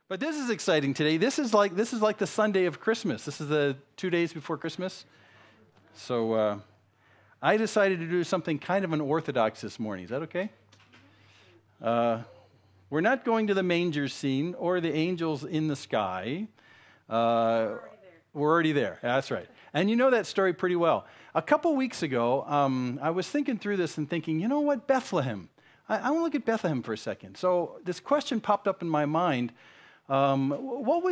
But this is exciting today. This is like the Sunday of Christmas. This is the 2 days before Christmas. So I decided to do something kind of unorthodox this morning. Is that okay? We're not going to the manger scene or the angels in the sky. We're already there. That's right. And you know that story pretty well. A couple weeks ago, I was thinking through this and thinking, you know what, Bethlehem. I want to look at Bethlehem for a second. So this question popped up in my mind. What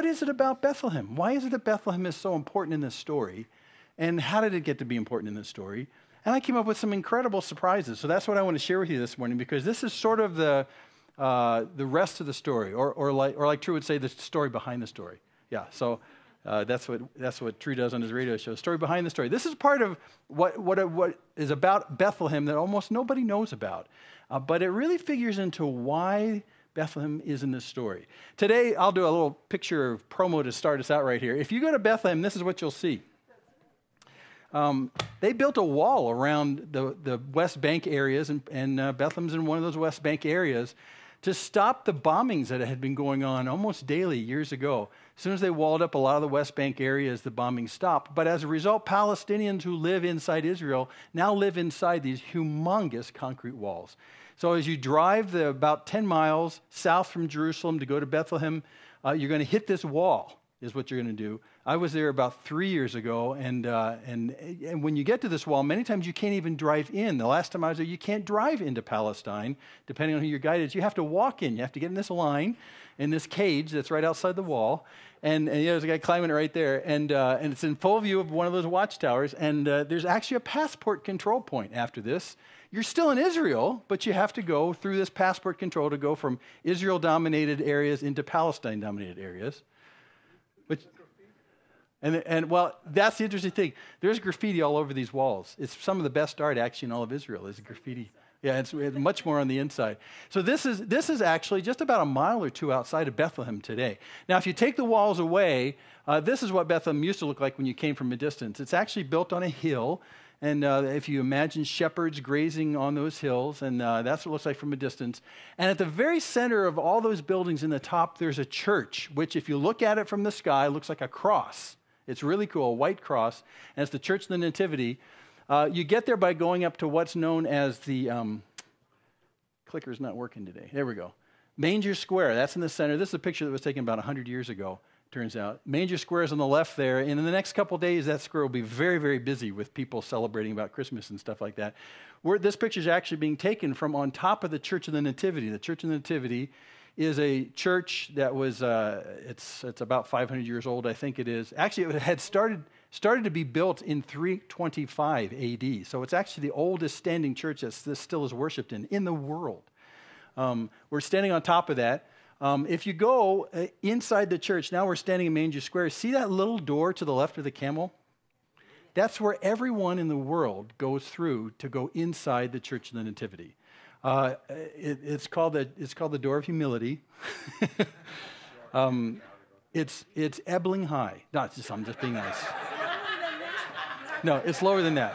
is it about Bethlehem? Why is it that Bethlehem is so important in this story? And how did it get to be important in this story? And I came up with some incredible surprises. So that's what I want to share with you this morning, because this is sort of the rest of the story, or like True would say, the story behind the story. Yeah. So that's what True does on his radio show. Story behind the story. This is part of what is about Bethlehem that almost nobody knows about, but it really figures into why Bethlehem is in this story. Today, I'll do a little picture of promo to start us out right here. If you go to Bethlehem, this is what you'll see. They built a wall around the West Bank areas, and Bethlehem's in one of those West Bank areas, to stop the bombings that had been going on almost daily years ago. As soon as they walled up a lot of the West Bank areas, the bombing stopped. But as a result, Palestinians who live inside Israel now live inside these humongous concrete walls. So as you drive about 10 miles south from Jerusalem to go to Bethlehem, you're going to hit this wall, is what you're going to do. I was there about 3 years ago, and when you get to this wall, many times you can't even drive in. The last time I was there, you can't drive into Palestine, depending on who your guide is. You have to walk in. You have to get in this line, in this cage that's right outside the wall, and there's a guy climbing it right there, and it's in full view of one of those watchtowers, and there's actually a passport control point after this. You're still in Israel, but you have to go through this passport control to go from Israel-dominated areas into Palestine-dominated areas. And well, that's the interesting thing. There's graffiti all over these walls. It's some of the best art actually in all of Israel is graffiti. Yeah, it's much more on the inside. So this is actually just about a mile or two outside of Bethlehem today. Now, if you take the walls away, this is what Bethlehem used to look like when you came from a distance. It's actually built on a hill. And if you imagine shepherds grazing on those hills, and that's what it looks like from a distance. And at the very center of all those buildings in the top, there's a church, which if you look at it from the sky, looks like a cross. It's really cool, a white cross, and it's the Church of the Nativity. You get there by going up to what's known as the, clicker's not working today. There we go. Manger Square, that's in the center. This is a picture that was taken about 100 years ago. Turns out. Manger Square is on the left there, and in the next couple of days, that square will be very, very busy with people celebrating about Christmas and stuff like that. This picture is actually being taken from on top of the Church of the Nativity. The Church of the Nativity is a church that was, it's about 500 years old, I think it is. Actually, it had started to be built in 325 AD, so it's actually the oldest standing church that still is worshipped in the world. We're standing on top of that. If you go inside the church, now we're standing in Manger Square, see that little door to the left of the camel? That's where everyone in the world goes through to go inside the Church of the Nativity. It's called the Door of Humility. It's Ebling High. No, I'm just being nice. No, it's lower than that.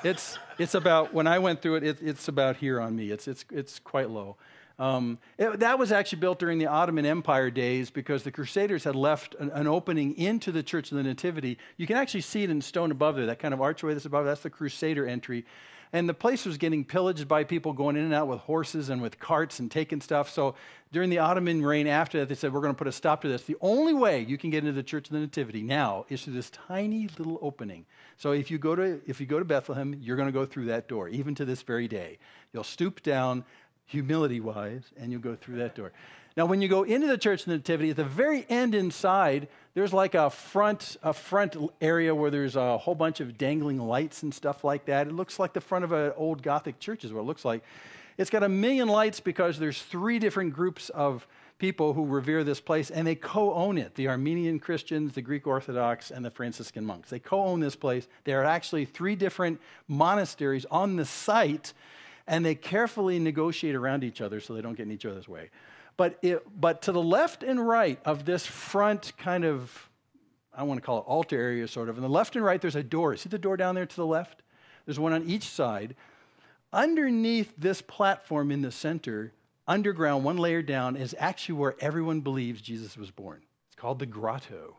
It's about, when I went through it, it's about here on me. It's quite low. That was actually built during the Ottoman Empire days because the Crusaders had left an opening into the Church of the Nativity. You can actually see it in stone above there, that kind of archway that's above, that's the Crusader entry. And the place was getting pillaged by people going in and out with horses and with carts and taking stuff. So during the Ottoman reign after that, they said, we're going to put a stop to this. The only way you can get into the Church of the Nativity now is through this tiny little opening. So if you go to Bethlehem, you're going to go through that door, even to this very day. You'll stoop down, humility-wise, and you'll go through that door. Now, when you go into the Church of the Nativity, at the very end inside, there's like a front area where there's a whole bunch of dangling lights and stuff like that. It looks like the front of an old Gothic church is what it looks like. It's got 1 million lights because there's 3 different groups of people who revere this place, and they co-own it. The Armenian Christians, the Greek Orthodox, and the Franciscan monks. They co-own this place. There are actually 3 different monasteries on the site, and they carefully negotiate around each other so they don't get in each other's way. But to the left and right of this front kind of, I want to call it altar area sort of, on the left and right there's a door. See the door down there to the left? There's one on each side. Underneath this platform in the center, underground, one layer down, is actually where everyone believes Jesus was born. It's called the grotto.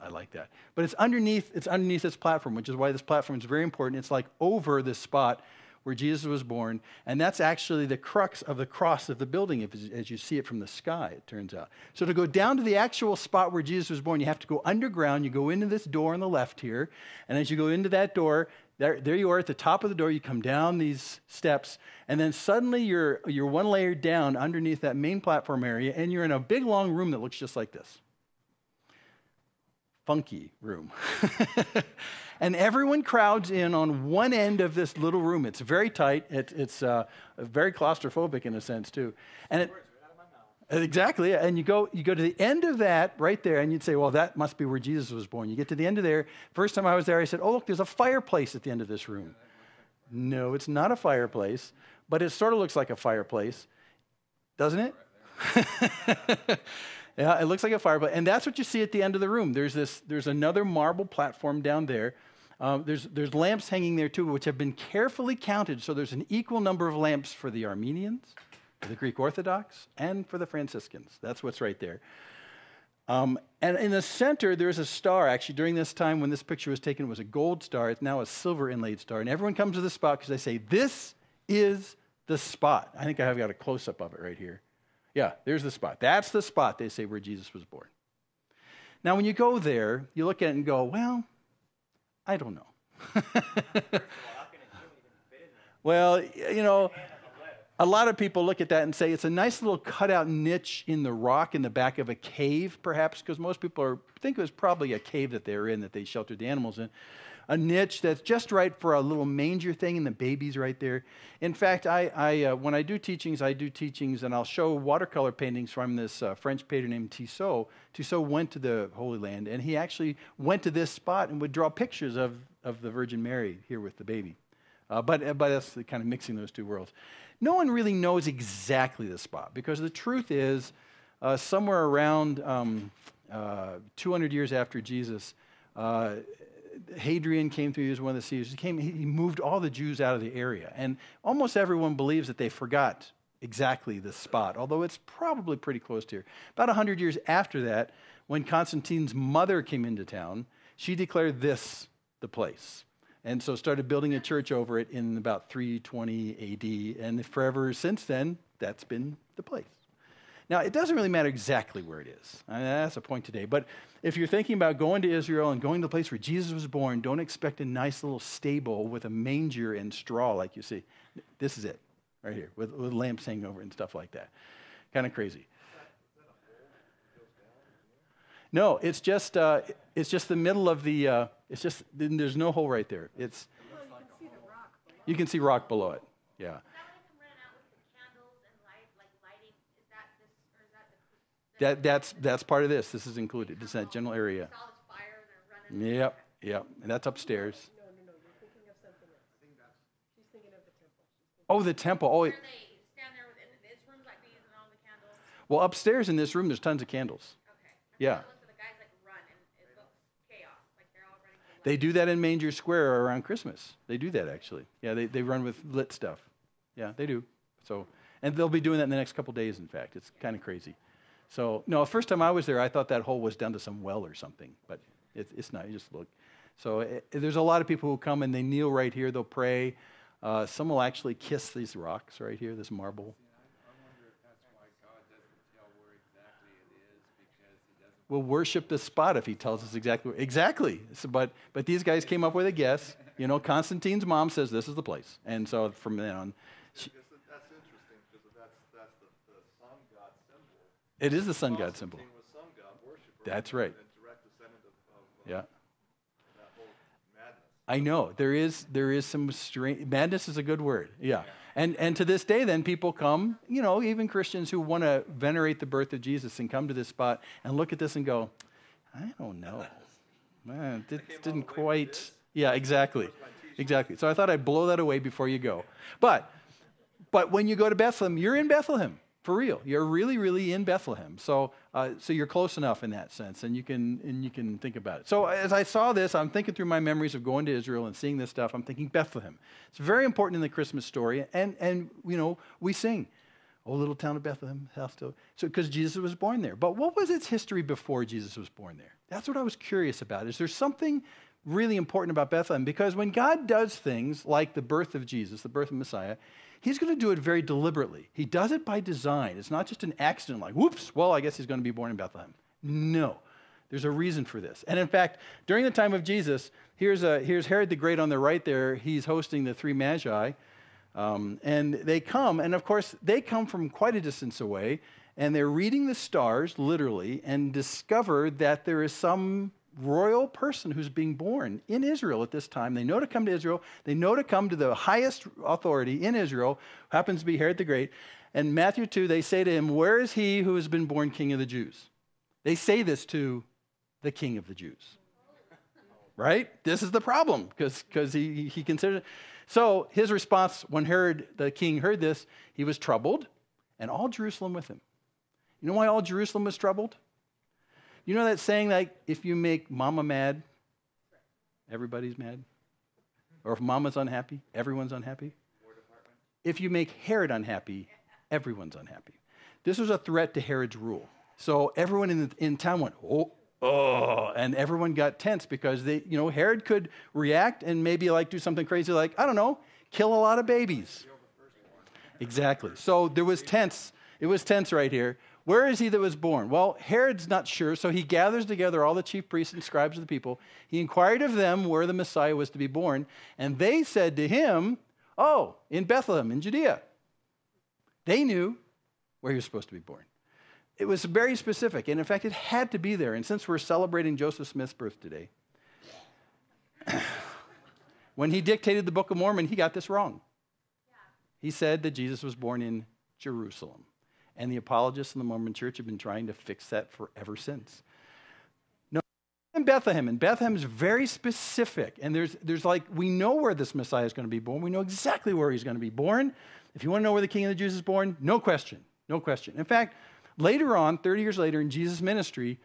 I like that. But it's underneath this platform, which is why this platform is very important. It's like over this spot where Jesus was born, and that's actually the crux of the cross of the building as you see it from the sky, it turns out. So to go down to the actual spot where Jesus was born, you have to go underground. You go into this door on the left here, and as you go into that door, there you are at the top of the door. You come down these steps, and then suddenly you're one layer down underneath that main platform area, and you're in a big, long room that looks just like this. Funky room. And everyone crowds in on one end of this little room. It's very tight. It's very claustrophobic in a sense, too. And exactly. And you go to the end of that right there, and you'd say, well, that must be where Jesus was born. You get to the end of there. First time I was there, I said, oh, look, there's a fireplace at the end of this room. No, it's not a fireplace, but it sort of looks like a fireplace, doesn't it? Yeah, it looks like a fireplace. And that's what you see at the end of the room. There's another marble platform down there. There's lamps hanging there too, which have been carefully counted. So there's an equal number of lamps for the Armenians, for the Greek Orthodox, and for the Franciscans. That's what's right there. And in the center, there's a star. Actually, during this time when this picture was taken, it was a gold star. It's now a silver inlaid star. And everyone comes to the spot because they say, this is the spot. I think I've got a close-up of it right here. Yeah, there's the spot. That's the spot, they say, where Jesus was born. Now, when you go there, you look at it and go, well, I don't know. Well, you know, a lot of people look at that and say it's a nice little cutout niche in the rock in the back of a cave, perhaps, because most people think it was probably a cave that they were in, that they sheltered the animals in. A niche that's just right for a little manger thing, and the baby's right there. In fact, when I do teachings, and I'll show watercolor paintings from this French painter named Tissot. Tissot went to the Holy Land, and he actually went to this spot and would draw pictures of the Virgin Mary here with the baby. But that's kind of mixing those two worlds. No one really knows exactly the spot, because the truth is, somewhere around 200 years after Jesus, Hadrian came through. He was one of the Caesars. He moved all the Jews out of the area. And almost everyone believes that they forgot exactly the spot, although it's probably pretty close to here. About 100 years after that, when Constantine's mother came into town, she declared this the place. And so started building a church over it in about 320 AD. And forever since then, that's been the place. Now, it doesn't really matter exactly where it is. I mean, that's the point today. But if you're thinking about going to Israel and going to the place where Jesus was born, don't expect a nice little stable with a manger and straw like you see. This is it, right here, with lamps hanging over it and stuff like that. Kind of crazy. No, it's just the middle of the. There's no hole right there. It's. You can see rock below it. Yeah. That's part of this. This is included. It's that general area. Yep. And that's upstairs. No. You're thinking of something else. She's thinking of the temple. Oh, the temple. Oh. Where they stand there within this rooms like these and all the candles. Well, upstairs in this room, there's tons of candles. Okay. Yeah. The guys run and it looks chaos. Like they're all running. They do that in Manger Square around Christmas. They do that actually. Yeah, they run with lit stuff. Yeah, they do. So, and they'll be doing that in the next couple days. In fact, it's kind of crazy. So, no, the first time I was there, I thought that hole was down to some well or something, but it's not. You just look. So there's a lot of people who come and they kneel right here. They'll pray. Some will actually kiss these rocks right here, this marble. I wonder if that's why God doesn't tell where exactly it is, because he doesn't. We'll worship the spot if he tells us exactly. Exactly. So, but these guys came up with a guess. You know, Constantine's mom says this is the place. And so from then on. That's interesting, because that's the sun god symbol. It is the sun god symbol. Constantine was sun god worshiper. That's right. And a direct descendant of Yeah. that whole madness. I know. There is some strange, madness is a good word. Yeah. And to this day then people come, you know, even Christians who want to venerate the birth of Jesus and come to this spot and look at this and go, I don't know. Man, it didn't quite. Yeah, exactly. Exactly. So I thought I'd blow that away before you go. But when you go to Bethlehem, you're in Bethlehem. For real. You're really, really in Bethlehem. So you're close enough in that sense, and you can think about it. So as I saw this, I'm thinking through my memories of going to Israel and seeing this stuff. I'm thinking Bethlehem. It's very important in the Christmas story, and you know, we sing. Oh, little town of Bethlehem, house still. So, because Jesus was born there. But what was its history before Jesus was born there? That's what I was curious about. Is there something really important about Bethlehem? Because when God does things like the birth of Jesus, the birth of Messiah, he's going to do it very deliberately. He does it by design. It's not just an accident like, whoops, well, I guess he's going to be born in Bethlehem. No, there's a reason for this. And in fact, during the time of Jesus, here's Herod the Great on the right there. He's hosting the three magi. And they come, and of course, they come from quite a distance away, and they're reading the stars, literally, and discover that there is some royal person who's being born in Israel at this time. They know to come to Israel. They know to come to the highest authority in Israel, who happens to be Herod the Great. And Matthew 2, they say to him, where is he who has been born king of the Jews? They say this to the king of the Jews. Right? This is the problem, because he considered it. So his response, when Herod the king heard this, he was troubled, and all Jerusalem with him. You know why all Jerusalem was troubled? You know that saying, like, if you make mama mad, everybody's mad? Or if mama's unhappy, everyone's unhappy? If you make Herod unhappy, everyone's unhappy. This was a threat to Herod's rule. So everyone in town went, oh, and everyone got tense because Herod could react and maybe do something crazy like, I don't know, kill a lot of babies. Exactly. So there was tense. It was tense right here. Where is he that was born? Well, Herod's not sure, so he gathers together all the chief priests and scribes of the people. He inquired of them where the Messiah was to be born, and they said to him, oh, in Bethlehem, in Judea. They knew where he was supposed to be born. It was very specific, and in fact, it had to be there. And since we're celebrating Joseph Smith's birth today, when he dictated the Book of Mormon, he got this wrong. He said that Jesus was born in Jerusalem. And the apologists in the Mormon Church have been trying to fix that forever since. No, in Bethlehem. And Bethlehem is very specific. And we know where this Messiah is going to be born. We know exactly where he's going to be born. If you want to know where the King of the Jews is born, no question. No question. In fact, later on, 30 years later in Jesus' ministry,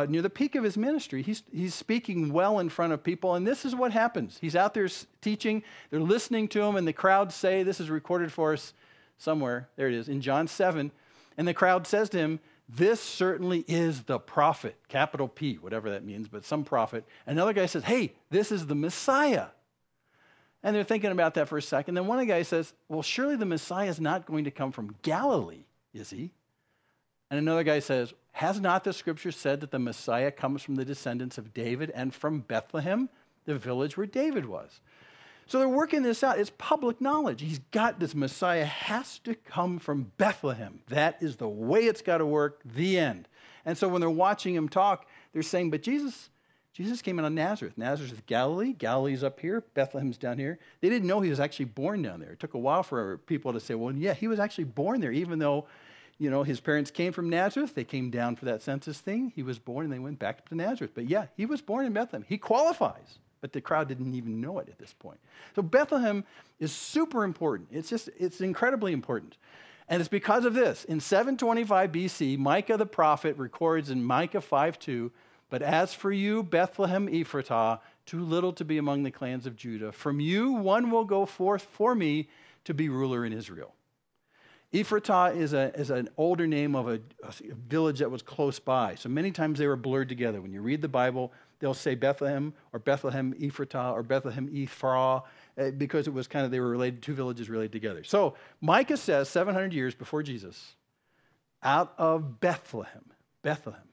near the peak of his ministry, he's speaking well in front of people, and this is what happens. He's out there teaching, they're listening to him, and the crowd say, this is recorded for us somewhere, there it is, in John 7, and the crowd says to him, this certainly is the prophet, capital P, whatever that means, but some prophet. Another guy says, hey, this is the Messiah. And they're thinking about that for a second. Then one guy says, well, surely the Messiah is not going to come from Galilee, is he? And another guy says, has not the scripture said that the Messiah comes from the descendants of David and from Bethlehem, the village where David was? So they're working this out. It's public knowledge. He's got this Messiah has to come from Bethlehem. That is the way it's got to work, the end. And so when they're watching him talk, they're saying, but Jesus came out of Nazareth. Nazareth is Galilee. Galilee's up here. Bethlehem's down here. They didn't know he was actually born down there. It took a while for people to say, well, yeah, he was actually born there, even though his parents came from Nazareth. They came down for that census thing. He was born, and they went back to Nazareth. But yeah, he was born in Bethlehem. He qualifies, but the crowd didn't even know it at this point. So Bethlehem is super important. It's incredibly important. And it's because of this. In 725 BC, Micah the prophet records in Micah 5:2, but as for you, Bethlehem Ephratah, too little to be among the clans of Judah, from you one will go forth for me to be ruler in Israel. Ephratah is an older name of a village that was close by. So many times they were blurred together. When you read the Bible, they'll say Bethlehem or Bethlehem Ephratah or Bethlehem Ephraim because it was they were related, two villages related together. So Micah says 700 years before Jesus, out of Bethlehem,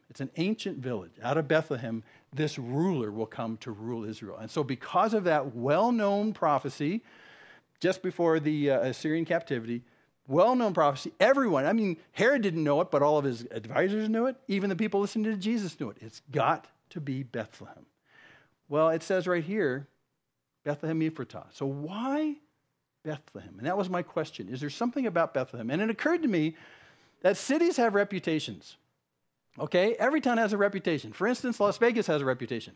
it's an ancient village, out of Bethlehem, this ruler will come to rule Israel. And so because of that well-known prophecy, just before the Assyrian captivity, well-known prophecy. Everyone, Herod didn't know it, but all of his advisors knew it. Even the people listening to Jesus knew it. It's got to be Bethlehem. Well, it says right here, Bethlehem Ephratah. So why Bethlehem? And that was my question. Is there something about Bethlehem? And it occurred to me that cities have reputations. Okay? Every town has a reputation. For instance, Las Vegas has a reputation.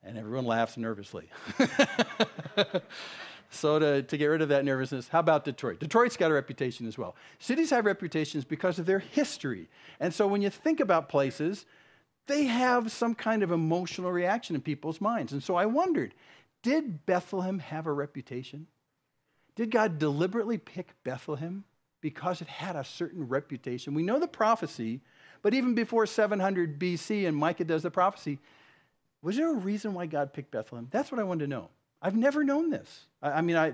And everyone laughs nervously. So to get rid of that nervousness, how about Detroit? Detroit's got a reputation as well. Cities have reputations because of their history. And so when you think about places, they have some kind of emotional reaction in people's minds. And so I wondered, did Bethlehem have a reputation? Did God deliberately pick Bethlehem because it had a certain reputation. We know the prophecy, but even before 700 BC and Micah does the prophecy, was there a reason why God picked Bethlehem? That's what I wanted to know. I've never known this.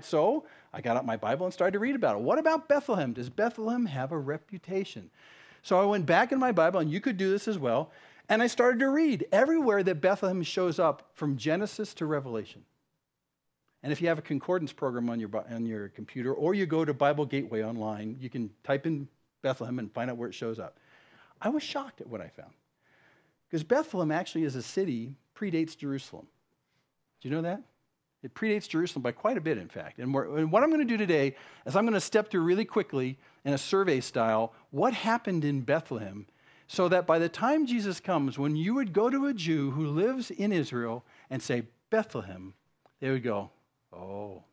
So I got out my Bible and started to read about it. What about Bethlehem? Does Bethlehem have a reputation? So I went back in my Bible, and you could do this as well, and I started to read everywhere that Bethlehem shows up from Genesis to Revelation. And if you have a concordance program on your computer, or you go to Bible Gateway online, you can type in Bethlehem and find out where it shows up. I was shocked at what I found. Because Bethlehem actually as a city predates Jerusalem. Do you know that? It predates Jerusalem by quite a bit, in fact. And what I'm going to do today is I'm going to step through really quickly in a survey style what happened in Bethlehem so that by the time Jesus comes, when you would go to a Jew who lives in Israel and say, Bethlehem, they would go, oh.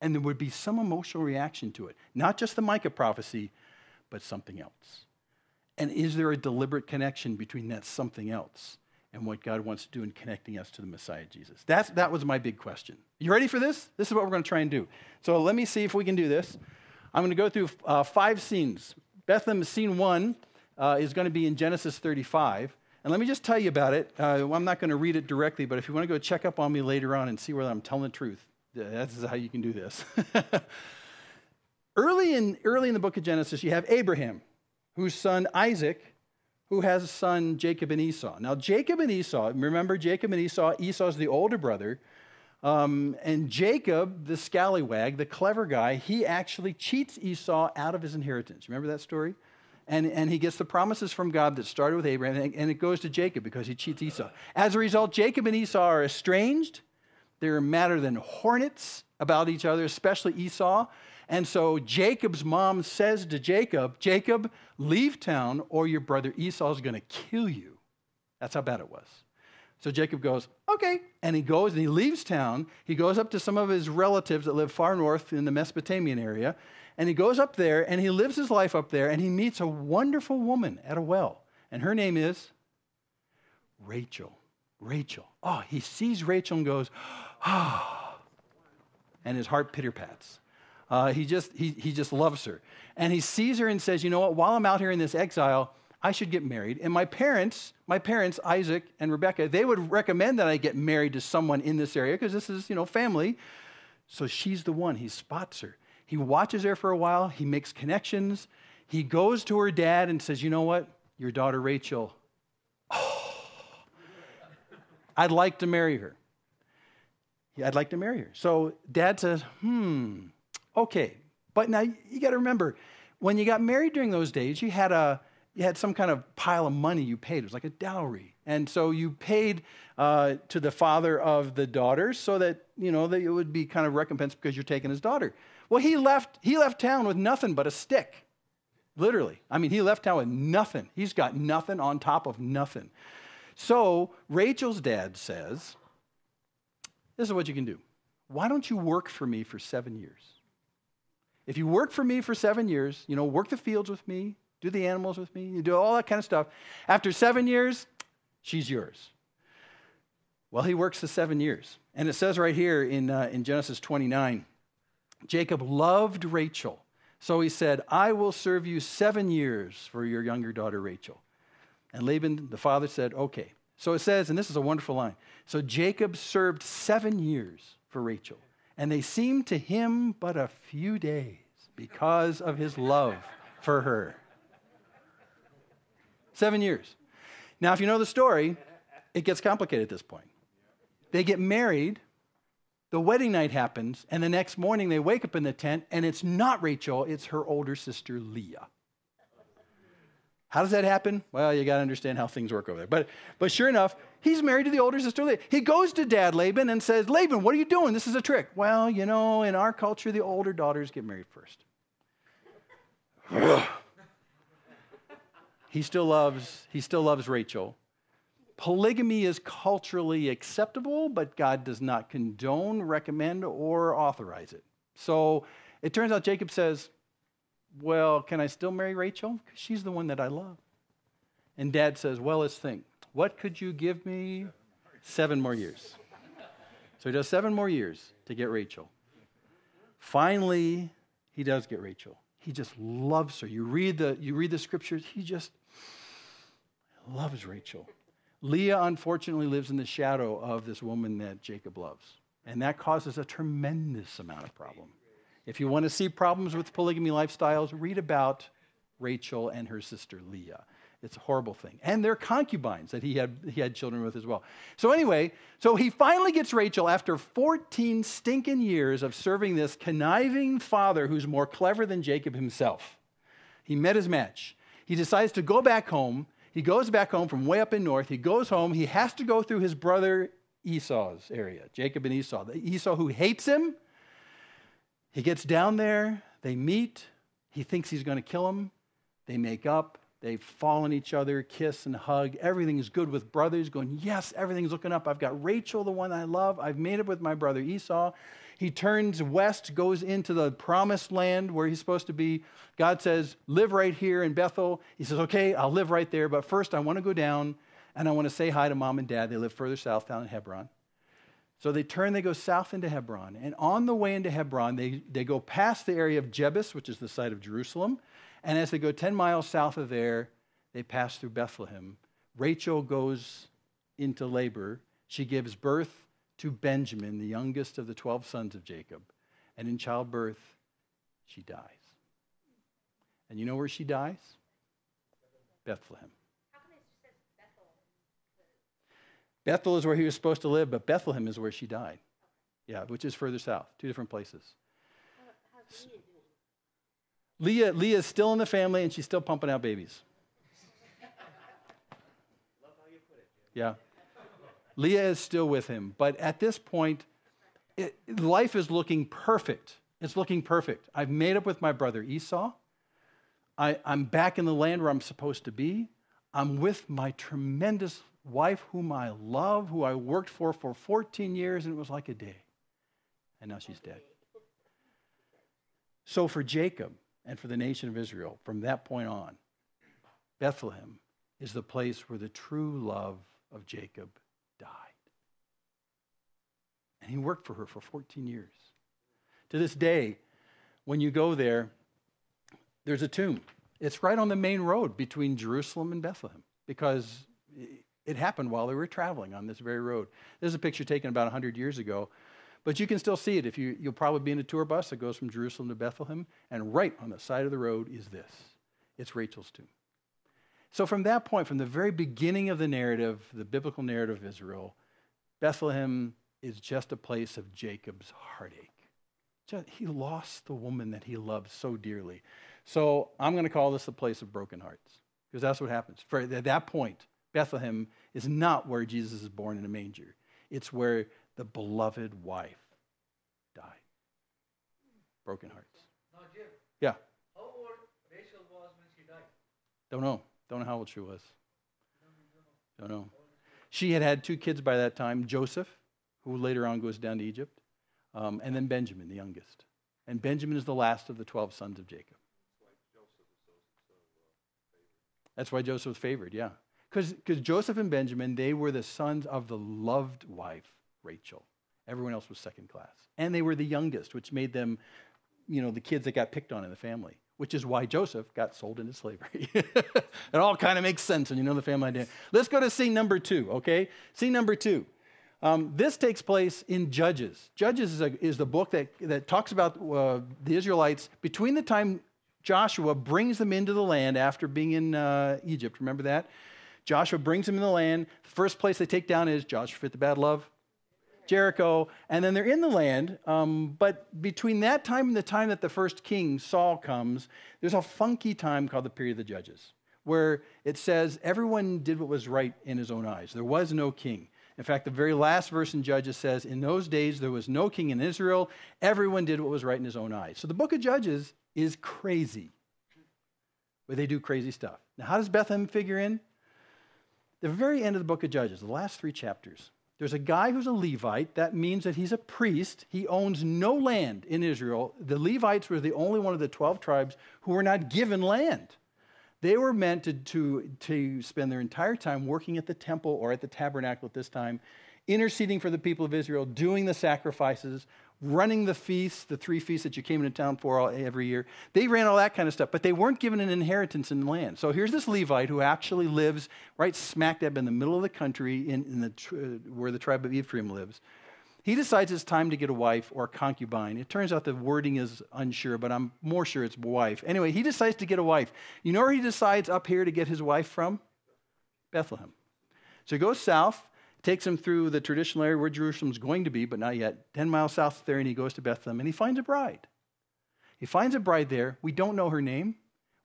And there would be some emotional reaction to it. Not just the Micah prophecy, but something else. And is there a deliberate connection between that something else and what God wants to do in connecting us to the Messiah, Jesus? That was my big question. You ready for this? This is what we're going to try and do. So let me see if we can do this. I'm going to go through 5 scenes. Bethlehem, scene 1, is going to be in Genesis 35. And let me just tell you about it. I'm not going to read it directly, but if you want to go check up on me later on and see whether I'm telling the truth, that's how you can do this. Early in the book of Genesis, you have Abraham, whose son Isaac, who has a son Jacob and Esau. Now, Jacob and Esau, remember Jacob and Esau, Esau's the older brother, and Jacob, the scallywag, the clever guy, he actually cheats Esau out of his inheritance. Remember that story? And he gets the promises from God that started with Abraham, and it goes to Jacob because he cheats Esau. As a result, Jacob and Esau are estranged. They're madder than hornets about each other, especially Esau. And so Jacob's mom says to Jacob, Jacob, leave town or your brother Esau is going to kill you. That's how bad it was. So Jacob goes, okay. And he goes and he leaves town. He goes up to some of his relatives that live far north in the Mesopotamian area. And he goes up there and he lives his life up there and he meets a wonderful woman at a well. And her name is Rachel. Rachel. Oh, he sees Rachel and goes, ah. And his heart pitter-pats. He just loves her. And he sees her and says, you know what, while I'm out here in this exile, I should get married. And my parents, Isaac and Rebekah, they would recommend that I get married to someone in this area because this is, family. So she's the one. He spots her. He watches her for a while. He makes connections. He goes to her dad and says, you know what, your daughter Rachel, I'd like to marry her. Yeah, I'd like to marry her. So dad says, okay. But now you got to remember, when you got married during those days, you had some kind of pile of money you paid. It was like a dowry. And so you paid to the father of the daughter so that, that it would be kind of recompense because you're taking his daughter. Well, he left town with nothing but a stick. Literally. I mean, he left town with nothing. He's got nothing on top of nothing. So Rachel's dad says, this is what you can do. Why don't you work for me for 7 years? If you work for me for 7 years, work the fields with me, do the animals with me, you do all that kind of stuff. After 7 years, she's yours. Well, he works the 7 years. And it says right here in Genesis 29, Jacob loved Rachel. So he said, I will serve you 7 years for your younger daughter Rachel. And Laban, the father, said, okay. So it says, and this is a wonderful line, so Jacob served 7 years for Rachel. And they seemed to him but a few days because of his love for her. 7 years. Now, if you know the story, it gets complicated at this point. They get married, the wedding night happens, and the next morning they wake up in the tent, and it's not Rachel, it's her older sister Leah. How does that happen? Well, you got to understand how things work over there. But sure enough, he's married to the older sister Leah. He goes to dad Laban and says, Laban, what are you doing? This is a trick. Well, in our culture, the older daughters get married first. He still loves Rachel. Polygamy is culturally acceptable, but God does not condone, recommend, or authorize it. So it turns out Jacob says, well, can I still marry Rachel? Because she's the one that I love. And dad says, well, let's think. What could you give me? 7 more years. So he does 7 more years to get Rachel. Finally, he does get Rachel. He just loves her. You read the scriptures, he just loves Rachel. Leah, unfortunately, lives in the shadow of this woman that Jacob loves. And that causes a tremendous amount of problem. If you want to see problems with polygamy lifestyles, read about Rachel and her sister Leah. It's a horrible thing. And they're concubines that he had children with as well. So anyway, so he finally gets Rachel after 14 stinking years of serving this conniving father who's more clever than Jacob himself. He met his match. He decides to go back home. He goes back home from way up in north. He goes home. He has to go through his brother Esau's area, Jacob and Esau. The Esau who hates him. He gets down there. They meet. He thinks he's going to kill him. They make up. They fall on each other, kiss and hug. Everything is good with brothers, going, yes, everything's looking up. I've got Rachel, the one I love. I've made it with my brother Esau. He turns west, goes into the promised land where he's supposed to be. God says, live right here in Bethel. He says, okay, I'll live right there. But first, I want to go down and I want to say hi to mom and dad. They live further south down in Hebron. So they go south into Hebron. And on the way into Hebron, they go past the area of Jebus, which is the site of Jerusalem. And as they go 10 miles south of there, they pass through Bethlehem. Rachel goes into labor. She gives birth to Benjamin, the youngest of the 12 sons of Jacob. And in childbirth, she dies. And you know where she dies? Bethlehem. How come it just says Bethel? Bethel is where he was supposed to live, but Bethlehem is where she died. Yeah, which is further south, 2 different places. How's Leah doing? Leah is still in the family, and she's still pumping out babies. Love how you put it, Jim. Yeah. Leah is still with him. But at this point, life is looking perfect. It's looking perfect. I've made up with my brother Esau. I'm back in the land where I'm supposed to be. I'm with my tremendous wife whom I love, who I worked for 14 years, and it was like a day. And now she's dead. So for Jacob and for the nation of Israel, from that point on, Bethlehem is the place where the true love of Jacob died. And he worked for her for 14 years. To this day, when you go there, there's a tomb. It's right on the main road between Jerusalem and Bethlehem because it happened while they were traveling on this very road. There's a picture taken about 100 years ago, but you can still see it. You'll probably be in a tour bus that goes from Jerusalem to Bethlehem, and right on the side of the road is this. It's Rachel's tomb. So from that point, from the very beginning of the narrative, the biblical narrative of Israel, Bethlehem is just a place of Jacob's heartache. He lost the woman that he loved so dearly. So I'm going to call this the place of broken hearts, because that's what happens. At that point, Bethlehem is not where Jesus is born in a manger. It's where the beloved wife died. Broken hearts. Now, Jim. Yeah. How old Rachel was when she died? Don't know. Don't know how old she was. Don't know. She had 2 kids by that time, Joseph, who later on goes down to Egypt, and then Benjamin, the youngest. And Benjamin is the last of the 12 sons of Jacob. That's why Joseph was favored, yeah. Because Joseph and Benjamin, they were the sons of the loved wife, Rachel. Everyone else was second class. And they were the youngest, which made them, the kids that got picked on in the family, which is why Joseph got sold into slavery. It all kind of makes sense when you know the family idea. Let's go to scene number 2, okay? Scene number 2. This takes place in Judges. Judges is the book that talks about the Israelites between the time Joshua brings them into the land after being in Egypt. Remember that? Joshua brings them in the land. The first place they take down is Joshua fit the battle of Jericho. And then they're in the land. But between that time and the time that the first king, Saul, comes, there's a funky time called the period of the Judges, where it says everyone did what was right in his own eyes. There was no king. In fact, the very last verse in Judges says, in those days there was no king in Israel. Everyone did what was right in his own eyes. So the book of Judges is crazy, where they do crazy stuff. Now, how does Bethlehem figure in? The very end of the book of Judges, the last 3 chapters, there's a guy who's a Levite. That means that he's a priest. He owns no land in Israel. The Levites were the only one of the 12 tribes who were not given land. They were meant to spend their entire time working at the temple or at the tabernacle at this time, interceding for the people of Israel, doing the sacrifices, running the feasts, the 3 feasts that you came into town for every year. They ran all that kind of stuff, but they weren't given an inheritance in the land. So here's this Levite who actually lives right smack dab in the middle of the country where the tribe of Ephraim lives. He decides it's time to get a wife or a concubine. It turns out the wording is unsure, but I'm more sure it's wife. Anyway, he decides to get a wife. You know where he decides up here to get his wife from? Bethlehem. So he goes south, takes him through the traditional area where Jerusalem's going to be, but not yet, 10 miles south of there, and he goes to Bethlehem, and he finds a bride. He finds a bride there. We don't know her name.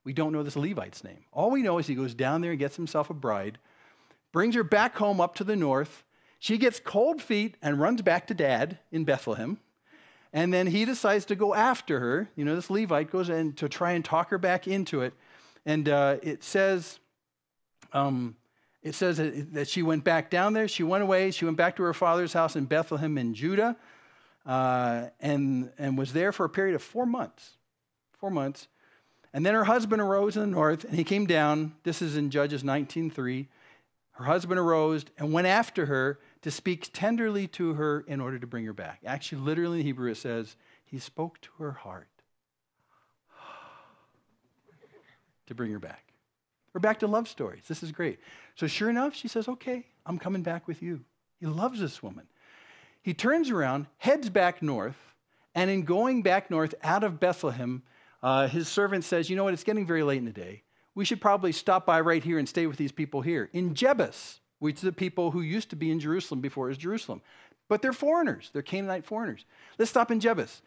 We don't know this Levite's name. All we know is he goes down there and gets himself a bride, brings her back home up to the north. She gets cold feet and runs back to dad in Bethlehem. And then he decides to go after her. You know, this Levite goes in to try and talk her back into it. And it says that she went back down there. She went away. She went back to her father's house in Bethlehem in Judah and was there for a period of 4 months. 4 months. And then her husband arose in the north, and he came down. This is in Judges 19:3. Her husband arose and went after her to speak tenderly to her in order to bring her back. Actually, literally in Hebrew, it says, he spoke to her heart to bring her back. We're back to love stories. This is great. So sure enough, she says, okay, I'm coming back with you. He loves this woman. He turns around, heads back north, and in going back north out of Bethlehem, his servant says, you know what, it's getting very late in the day. We should probably stop by right here and stay with these people here. In Jebus, which are the people who used to be in Jerusalem before it was Jerusalem. But they're foreigners. They're Canaanite foreigners. Let's stop in Jebus.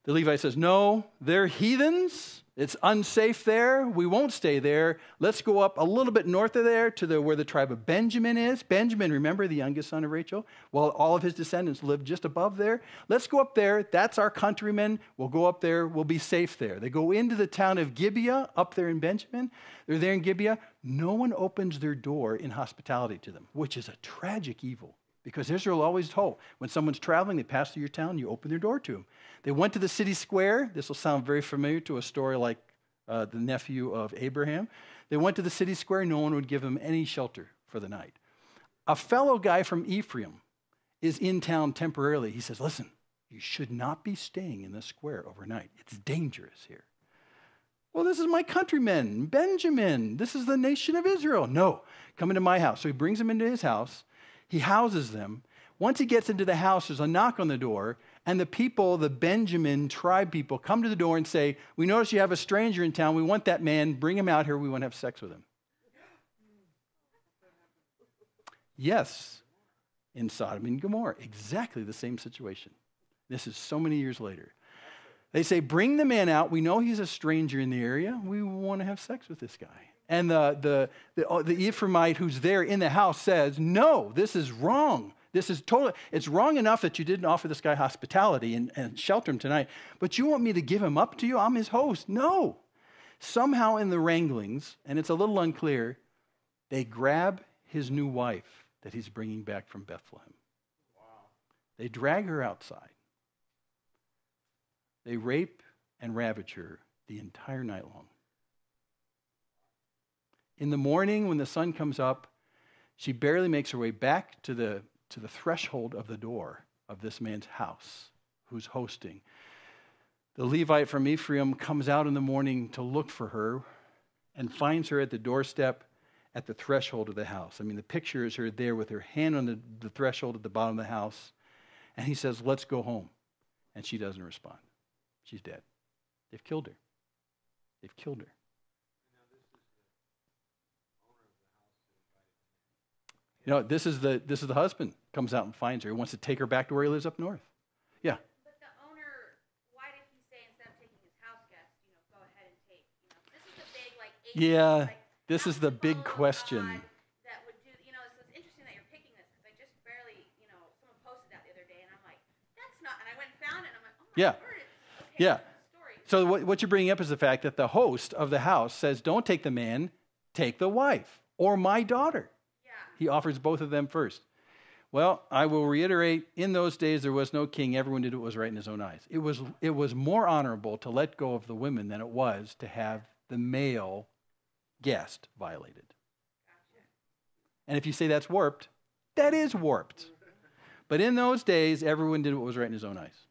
The Levite says, no, they're heathens. It's unsafe there. We won't stay there. Let's go up a little bit north of there to where the tribe of Benjamin is. Benjamin, remember, the youngest son of Rachel? Well, all of his descendants live just above there. Let's go up there. That's our countrymen. We'll go up there. We'll be safe there. They go into the town of Gibeah up there in Benjamin. They're there in Gibeah. No one opens their door in hospitality to them, which is a tragic evil. Because Israel always told, when someone's traveling, they pass through your town, you open their door to them. They went to the city square. This will sound very familiar to a story like the nephew of Abraham. They went to the city square. No one would give them any shelter for the night. A fellow guy from Ephraim is in town temporarily. He says, listen, you should not be staying in the square overnight. It's dangerous here. Well, this is my countrymen, Benjamin. This is the nation of Israel. No, come into my house. So he brings them into his house. He houses them. Once he gets into the house, there's a knock on the door, and the people, the Benjamin tribe people, come to the door and say, we notice you have a stranger in town. We want that man. Bring him out here. We want to have sex with him. Yes, in Sodom and Gomorrah, exactly the same situation. This is so many years later. They say, bring the man out. We know he's a stranger in the area. We want to have sex with this guy. And the Ephraimite who's there in the house says, no, this is wrong. This is totally, it's wrong enough that you didn't offer this guy hospitality and shelter him tonight, but you want me to give him up to you? I'm his host. No. Somehow in the wranglings, and it's a little unclear, they grab his new wife that he's bringing back from Bethlehem. Wow. They drag her outside. They rape and ravage her the entire night long. In the morning, when the sun comes up, she barely makes her way back to the threshold of the door of this man's house who's hosting. The Levite from Ephraim comes out in the morning to look for her and finds her at the doorstep at the threshold of the house. I mean, the picture is her there with her hand on the threshold at the bottom of the house. And he says, let's go home. And she doesn't respond. She's dead. They've killed her. They've killed her. You know, this is the husband comes out and finds her. He wants to take her back to where he lives up north. Yeah. But the owner, why did he say instead of taking his house guests, go ahead and take, this is the big, this is the big question. That would do, so it's interesting that you're picking this because I just barely, someone posted that the other day and I'm like, that's not, and I went and found it and I'm like, oh my word, it's okay, yeah. Story. So what you're bringing up is the fact that the host of the house says, don't take the man, take the wife or my daughter. He offers both of them first. Well, I will reiterate, in those days there was no king. Everyone did what was right in his own eyes. It was more honorable to let go of the women than it was to have the male guest violated. Gotcha. And if you say that's warped, that is warped. But in those days, everyone did what was right in his own eyes.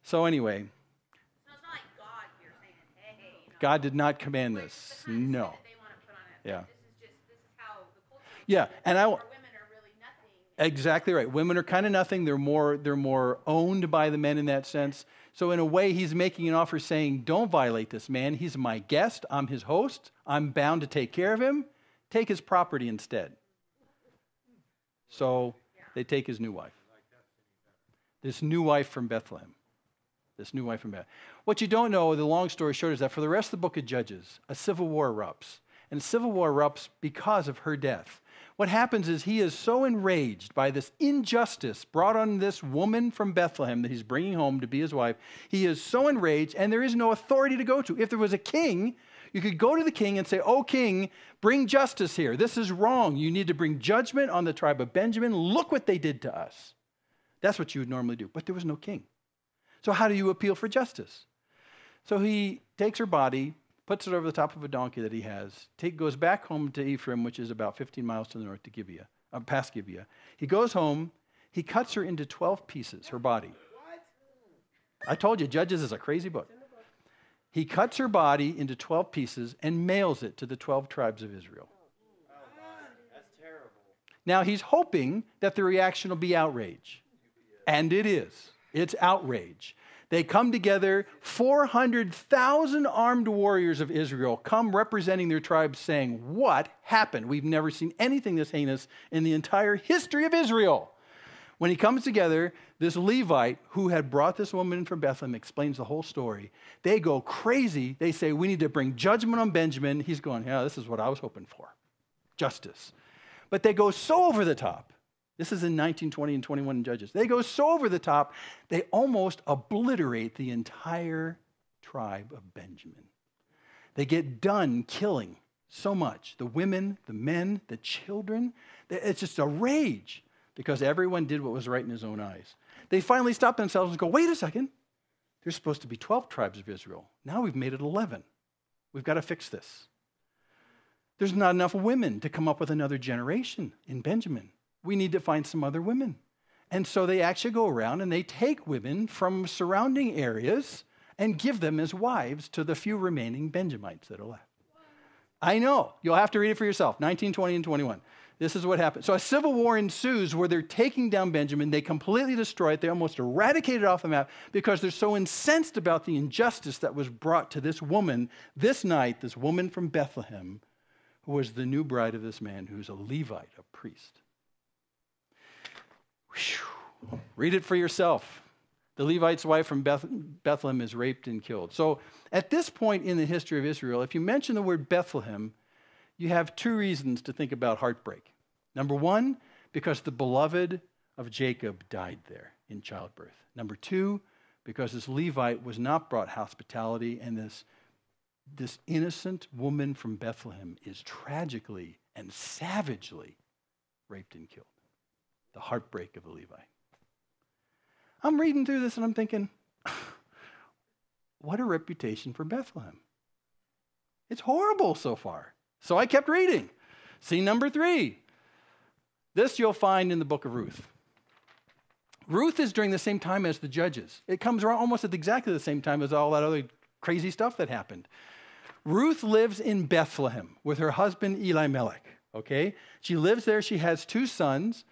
So anyway, So it's not like God here saying, hey, God did not command which this. the kind of No. spin that they want to put on it. Yeah. This is how the culture is. Yeah, and where women are really nothing. exactly right. Women are kind of nothing. They're more owned by the men in that sense. So in a way, he's making an offer saying, don't violate this man. He's my guest. I'm his host. I'm bound to take care of him. Take his property instead. So they take his new wife. This new wife from Bethlehem. This new wife from Bethlehem. What you don't know, the long story short, is that for the rest of the book of Judges, a civil war erupts. And civil war erupts because of her death. What happens is he is so enraged by this injustice brought on this woman from Bethlehem that he's bringing home to be his wife. He is so enraged, and there is no authority to go to. If there was a king, you could go to the king and say, "Oh, king, bring justice here. This is wrong. You need to bring judgment on the tribe of Benjamin. Look what they did to us." That's what you would normally do. But there was no king. So how do you appeal for justice? So he takes her body, puts it over the top of a donkey that he has, goes back home to Ephraim, which is about 15 miles to the north to Gibeah, past Gibeah. He goes home, he cuts her into 12 pieces, her body. I told you, Judges is a crazy book. He cuts her body into 12 pieces and mails it to the 12 tribes of Israel. That's terrible. Now he's hoping that the reaction will be outrage. And it is. It's outrage. They come together, 400,000 armed warriors of Israel come representing their tribes saying, "What happened? We've never seen anything this heinous in the entire history of Israel." When he comes together, this Levite who had brought this woman from Bethlehem explains the whole story. They go crazy. They say, "We need to bring judgment on Benjamin." He's going, "Yeah, this is what I was hoping for. Justice." But they go so over the top. This is in 19, 20, and 21 in Judges. They go so over the top, they almost obliterate the entire tribe of Benjamin. They get done killing so much. The women, the men, the children. It's just a rage because everyone did what was right in his own eyes. They finally stop themselves and go, "Wait a second. There's supposed to be 12 tribes of Israel. Now we've made it 11. We've got to fix this. There's not enough women to come up with another generation in Benjamin. We need to find some other women." And so they actually go around and they take women from surrounding areas and give them as wives to the few remaining Benjamites that are left. I know. You'll have to read it for yourself. 19, 20, and 21. This is what happened. So a civil war ensues where they're taking down Benjamin. They completely destroy it. They almost eradicate it off the map because they're so incensed about the injustice that was brought to this woman this night, this woman from Bethlehem, who was the new bride of this man who's a Levite, a priest. Whew. Read it for yourself. The Levite's wife from Bethlehem is raped and killed. So at this point in the history of Israel, if you mention the word Bethlehem, you have two reasons to think about heartbreak. Number one, because the beloved of Jacob died there in childbirth. Number two, because this Levite was not brought hospitality, and this innocent woman from Bethlehem is tragically and savagely raped and killed. The heartbreak of the Levite. I'm reading through this and I'm thinking, what a reputation for Bethlehem. It's horrible so far. So I kept reading. Scene number 3. This you'll find in the book of Ruth. Ruth is during the same time as the Judges. It comes around almost at exactly the same time as all that other crazy stuff that happened. Ruth lives in Bethlehem with her husband Elimelech. Okay? She lives there. She has 2 sons.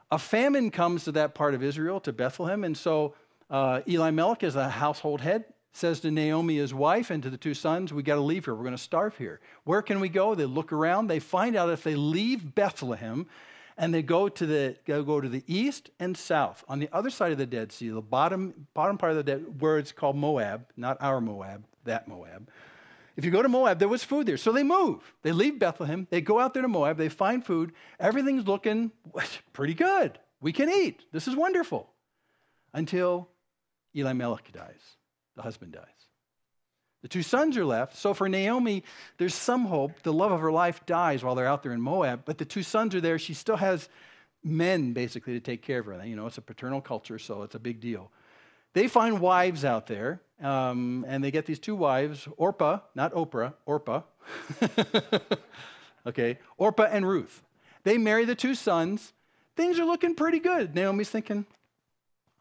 A famine comes to that part of Israel, to Bethlehem, and so Elimelech, as a household head, says to Naomi, his wife, and to the 2 sons, "We got to leave here. We're going to starve here. Where can we go?" They look around. They find out if they leave Bethlehem and they go to the east and south, on the other side of the Dead Sea, the bottom part of the Dead, where it's called Moab, not our Moab, that Moab. If you go to Moab, there was food there. So they move. They leave Bethlehem. They go out there to Moab. They find food. Everything's looking pretty good. We can eat. This is wonderful. Until Elimelech dies. The husband dies. The 2 sons are left. So for Naomi, there's some hope. The love of her life dies while they're out there in Moab. But the 2 sons are there. She still has men, basically, to take care of her. You know, it's a paternal culture, so it's a big deal. They find wives out there, and they get these 2 wives, Orpah, not Oprah, Orpah. Okay, Orpah and Ruth. They marry the 2 sons. Things are looking pretty good. Naomi's thinking,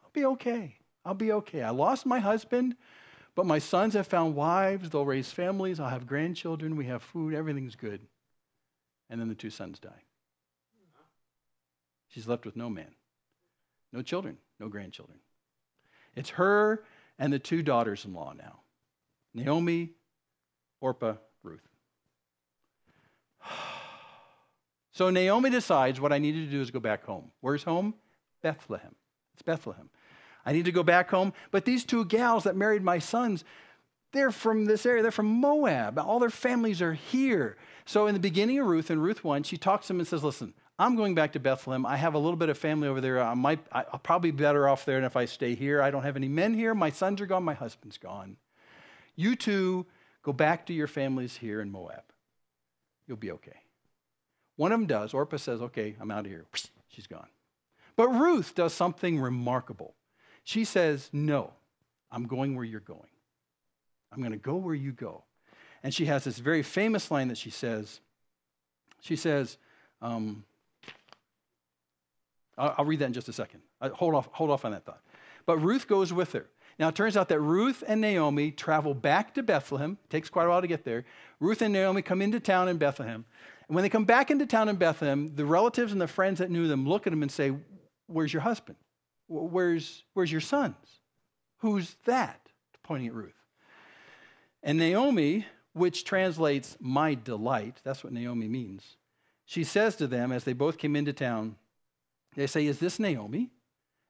I'll be okay. I'll be okay. I lost my husband, but my sons have found wives. They'll raise families. I'll have grandchildren. We have food. Everything's good. And then the 2 sons die. She's left with no man, no children, no grandchildren. It's her and the 2 daughters-in-law now. Naomi, Orpah, Ruth. So Naomi decides what I need to do is go back home. Where's home? Bethlehem. It's Bethlehem. I need to go back home. But these 2 gals that married my sons, they're from this area. They're from Moab. All their families are here. So in the beginning of Ruth, in Ruth 1, she talks to them and says, listen, I'm going back to Bethlehem. I have a little bit of family over there. I'll probably be better off there than if I stay here. I don't have any men here. My sons are gone. My husband's gone. You 2 go back to your families here in Moab. You'll be okay. One of them does. Orpah says, okay, I'm out of here. She's gone. But Ruth does something remarkable. She says, no, I'm going where you're going. I'm going to go where you go. And she has this very famous line that she says, I'll read that in just a second. Hold off on that thought. But Ruth goes with her. Now, it turns out that Ruth and Naomi travel back to Bethlehem. It takes quite a while to get there. Ruth and Naomi come into town in Bethlehem. And when they come back into town in Bethlehem, the relatives and the friends that knew them look at them and say, where's your husband? Where's your sons? Who's that? Pointing at Ruth. And Naomi, which translates my delight, that's what Naomi means. She says to them, as they both came into town, they say, is this Naomi?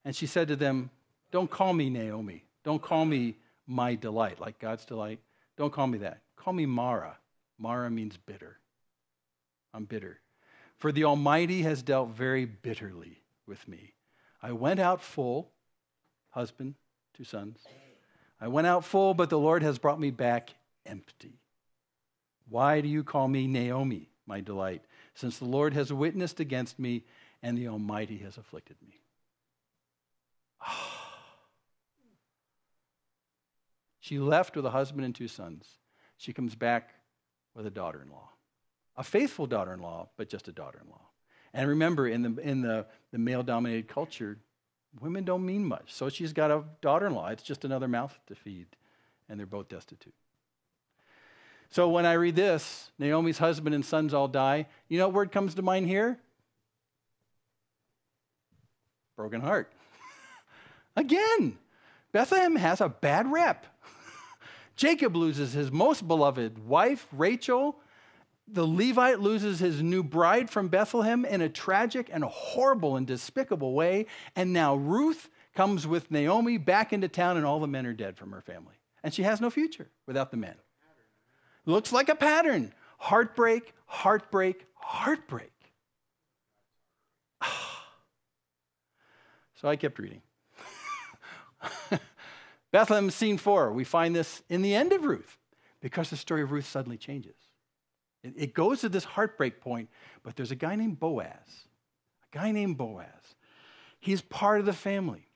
And she said to them, don't call me Naomi. Don't call me my delight, like God's delight. Don't call me that. Call me Mara. Mara means bitter. I'm bitter. For the Almighty has dealt very bitterly with me. I went out full, husband, 2 sons. I went out full, but the Lord has brought me back empty. Why do you call me Naomi, my delight, since the Lord has witnessed against me and the Almighty has afflicted me? She left with a husband and 2 sons. She comes back with a daughter-in-law. A faithful daughter-in-law, but just a daughter-in-law. And remember, in the male-dominated culture, women don't mean much. So she's got a daughter-in-law. It's just another mouth to feed. And they're both destitute. So when I read this, Naomi's husband and sons all die. You know what word comes to mind here? Broken heart. Again, Bethlehem has a bad rep. Jacob loses his most beloved wife, Rachel. The Levite loses his new bride from Bethlehem in a tragic and horrible and despicable way. And now Ruth comes with Naomi back into town, and all the men are dead from her family. And she has no future without the men. Looks like a pattern. Heartbreak, heartbreak, heartbreak. So I kept reading. Bethlehem, scene 4. We find this in the end of Ruth, because the story of Ruth suddenly changes. It goes to this heartbreak point, but there's a guy named Boaz. He's part of the family.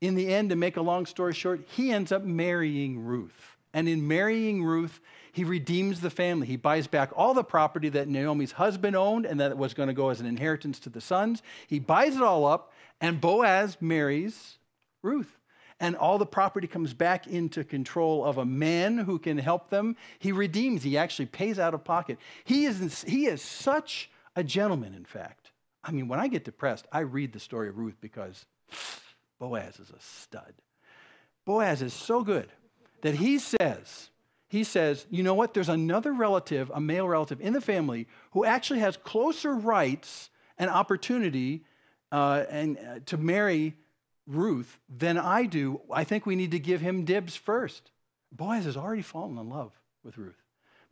In the end, to make a long story short, he ends up marrying Ruth. And in marrying Ruth, he redeems the family. He buys back all the property that Naomi's husband owned and that was going to go as an inheritance to the sons. He buys it all up, and Boaz marries Ruth. And all the property comes back into control of a man who can help them. He redeems. He actually pays out of pocket. He is such a gentleman, in fact. I mean, when I get depressed, I read the story of Ruth because Boaz is a stud. Boaz is so good that he says, you know what? There's another relative, a male relative in the family who actually has closer rights and opportunity to marry Ruth than I do. I think we need to give him dibs first. Boaz has already fallen in love with Ruth.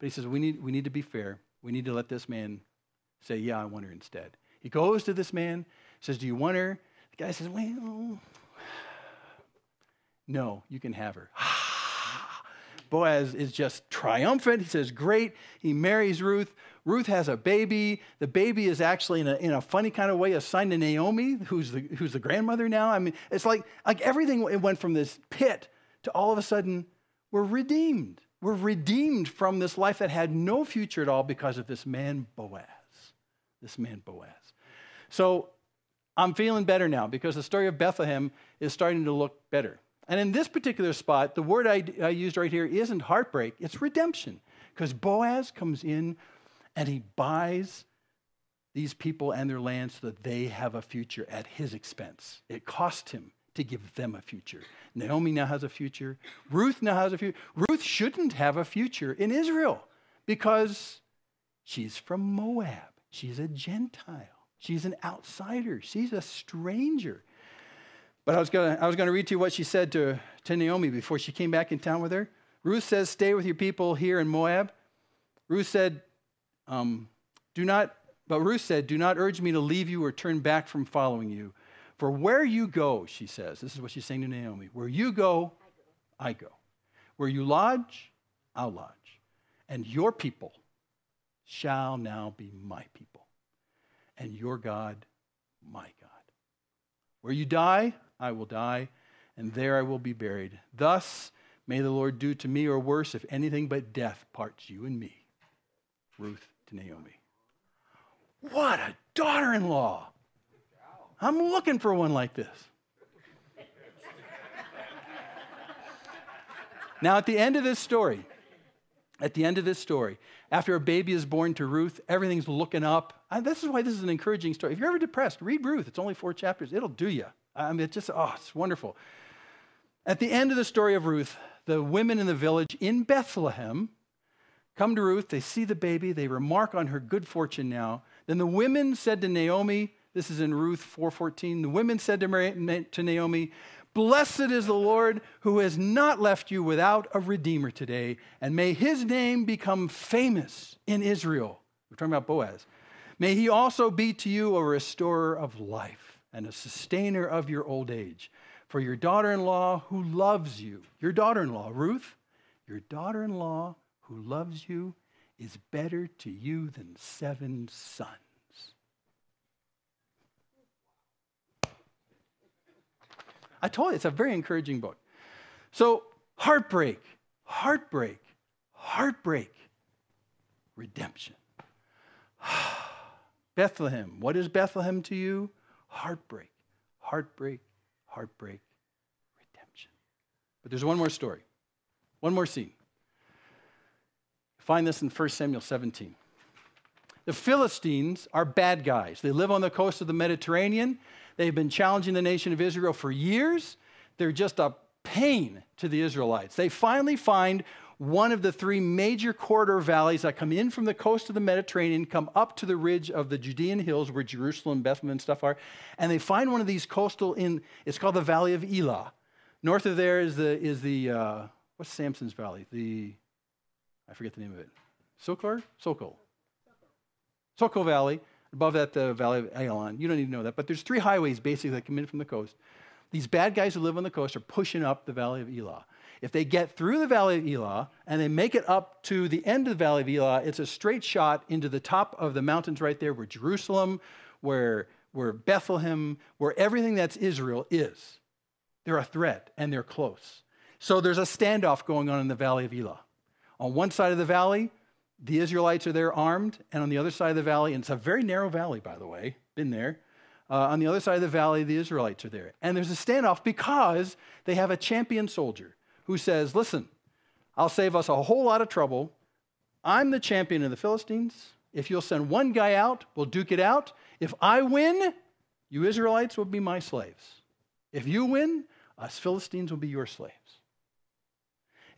But he says, we need to be fair. We need to let this man say, yeah, I want her instead. He goes to this man, says, do you want her? The guy says, well, no, you can have her. Boaz is just triumphant. He says, great. He marries Ruth. Ruth has a baby. The baby is actually, in a funny kind of way, assigned to Naomi, who's the grandmother now. I mean, it's like everything, it went from this pit to all of a sudden, we're redeemed. We're redeemed from this life that had no future at all because of this man, Boaz. So I'm feeling better now because the story of Bethlehem is starting to look better. And in this particular spot, the word I used right here isn't heartbreak, it's redemption. Because Boaz comes in and he buys these people and their land so that they have a future at his expense. It cost him to give them a future. Naomi now has a future. Ruth now has a future. Ruth shouldn't have a future in Israel because she's from Moab. She's a Gentile. She's an outsider. She's a stranger. But I was gonna read to you what she said to Naomi before she came back in town with her. Ruth says, "Stay with your people here in Moab." Ruth said, "Do not urge me to leave you or turn back from following you. For where you go," she says, this is what she's saying to Naomi, "where you go, I go. Where you lodge, I'll lodge. And your people shall now be my people. And your God, my God. Where you die, I will die, and there I will be buried. Thus may the Lord do to me, or worse, if anything but death parts you and me." Ruth to Naomi. What a daughter-in-law. I'm looking for one like this. Now, at the end of this story, after a baby is born to Ruth, everything's looking up. This is why this is an encouraging story. If you're ever depressed, read Ruth. It's only 4 chapters. It'll do you. I mean, it's wonderful. At the end of the story of Ruth, the women in the village in Bethlehem come to Ruth. They see the baby. They remark on her good fortune now. Then the women said to Naomi, this is in Ruth 4:14, the women said to Naomi, "Blessed is the Lord who has not left you without a redeemer today, and may his name become famous in Israel." We're talking about Boaz. "May he also be to you a restorer of life and a sustainer of your old age. For your daughter-in-law who loves you," your daughter-in-law, Ruth, "your daughter-in-law who loves you is better to you than 7 sons." I told you, it's a very encouraging book. So, heartbreak, redemption. Bethlehem, what is Bethlehem to you? Heartbreak, redemption. But there's one more story, one more scene. Find this in 1 Samuel 17. The Philistines are bad guys. They live on the coast of the Mediterranean. They've been challenging the nation of Israel for years. They're just a pain to the Israelites. They finally find one of the 3 major corridor valleys that come in from the coast of the Mediterranean, come up to the ridge of the Judean hills where Jerusalem, Bethlehem, and stuff are. And they find one of these coastal it's called the Valley of Elah. North of there is the what's Samson's Valley? I forget the name of it. Sokol Valley. Above that, the Valley of Elon. You don't even know that. But there's 3 highways, basically, that come in from the coast. These bad guys who live on the coast are pushing up the Valley of Elah. If they get through the Valley of Elah and they make it up to the end of the Valley of Elah, it's a straight shot into the top of the mountains right there where Jerusalem, where Bethlehem, where everything that's Israel is. They're a threat, and they're close. So there's a standoff going on in the Valley of Elah. On one side of the valley, the Israelites are there armed, and on the other side of the valley, and it's a very narrow valley, by the way, been there. On the other side of the valley, the Israelites are there. And there's a standoff because they have a champion soldier who says, "Listen, I'll save us a whole lot of trouble. I'm the champion of the Philistines. If you'll send one guy out, we'll duke it out. If I win, you Israelites will be my slaves. If you win, us Philistines will be your slaves."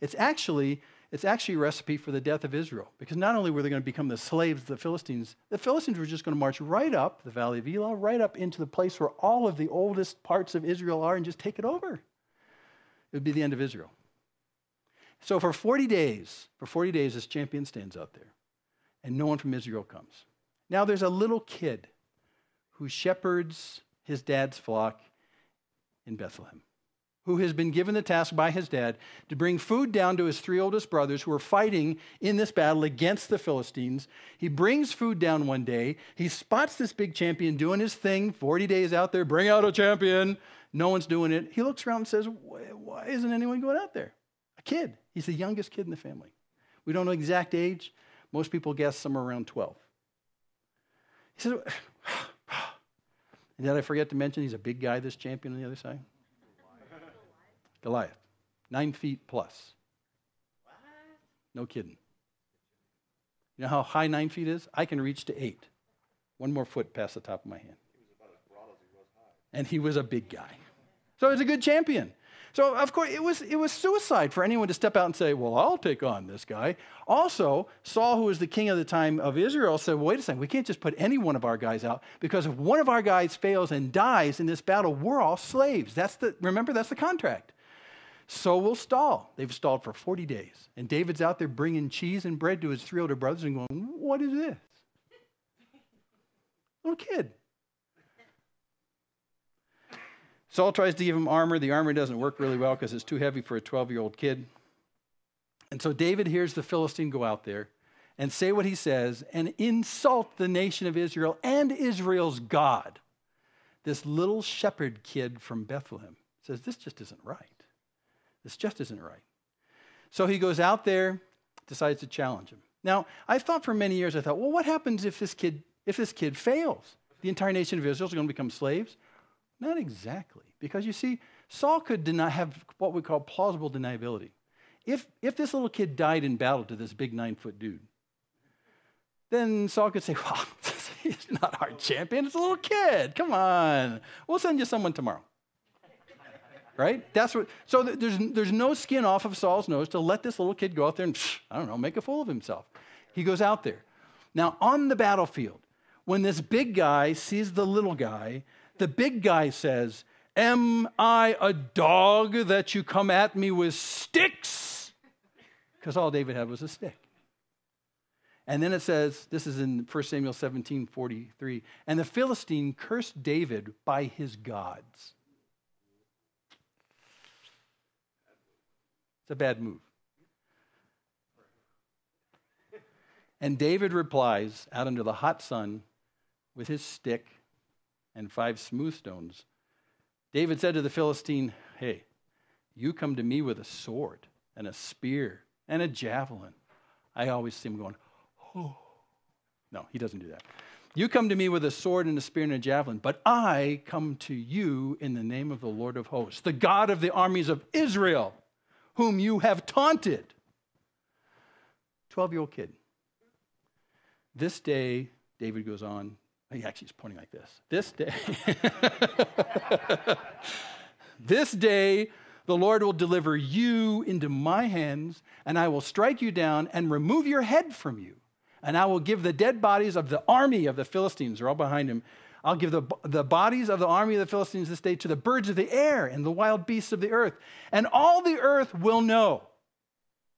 It's actually a recipe for the death of Israel, because not only were they going to become the slaves of the Philistines were just going to march right up the Valley of Elah, right up into the place where all of the oldest parts of Israel are and just take it over. It would be the end of Israel. So for 40 days, this champion stands out there, and no one from Israel comes. Now there's a little kid who shepherds his dad's flock in Bethlehem, who has been given the task by his dad to bring food down to his 3 oldest brothers who are fighting in this battle against the Philistines. He brings food down one day. He spots this big champion doing his thing, 40 days out there, bring out a champion. No one's doing it. He looks around and says, "Why isn't anyone going out there?" A kid. He's the youngest kid in the family. We don't know exact age. Most people guess somewhere around 12. He says, and did I forget to mention he's a big guy, this champion on the other side? Goliath. 9 feet plus. No kidding. You know how high 9 feet is? I can reach to 8. One more foot past the top of my hand. And he was a big guy. So he was a good champion. So, of course, it was suicide for anyone to step out and say, well, I'll take on this guy. Also, Saul, who was the king of the time of Israel, said, well, wait a second, we can't just put any one of our guys out, because if one of our guys fails and dies in this battle, we're all slaves. Remember, that's the contract. So we'll stall. They've stalled for 40 days. And David's out there bringing cheese and bread to his 3 older brothers and going, what is this? Little kid. Saul tries to give him armor. The armor doesn't work really well because it's too heavy for a 12-year-old kid. And so David hears the Philistine go out there and say what he says and insult the nation of Israel and Israel's God. This little shepherd kid from Bethlehem says, this just isn't right. This just isn't right. So he goes out there, decides to challenge him. Now, I thought for many years, well, what happens if this kid fails? The entire nation of Israel is going to become slaves? Not exactly, because you see, Saul could have what we call plausible deniability. If this little kid died in battle to this big 9-foot dude, then Saul could say, well, he's not our champion, it's a little kid. Come on, we'll send you someone tomorrow. Right? So there's no skin off of Saul's nose to let this little kid go out there and, I don't know, make a fool of himself. He goes out there. Now, on the battlefield, when this big guy sees the little guy, the big guy says, am I a dog that you come at me with sticks? Because all David had was a stick. And then it says, this is in 1 Samuel 17:43, and the Philistine cursed David by his gods. It's a bad move. And David replies out under the hot sun with his stick and 5 smooth stones. David said to the Philistine, hey, you come to me with a sword and a spear and a javelin. I always see him going, oh. No, he doesn't do that. You come to me with a sword and a spear and a javelin, but I come to you in the name of the Lord of hosts, the God of the armies of Israel, whom you have taunted. 12-year-old kid. This day, David goes on, he actually is pointing like this. This day, the Lord will deliver you into my hands, and I will strike you down and remove your head from you. And I will give the dead bodies of the army of the Philistines, they're all behind him. I'll give the bodies of the army of the Philistines this day to the birds of the air and the wild beasts of the earth. And all the earth will know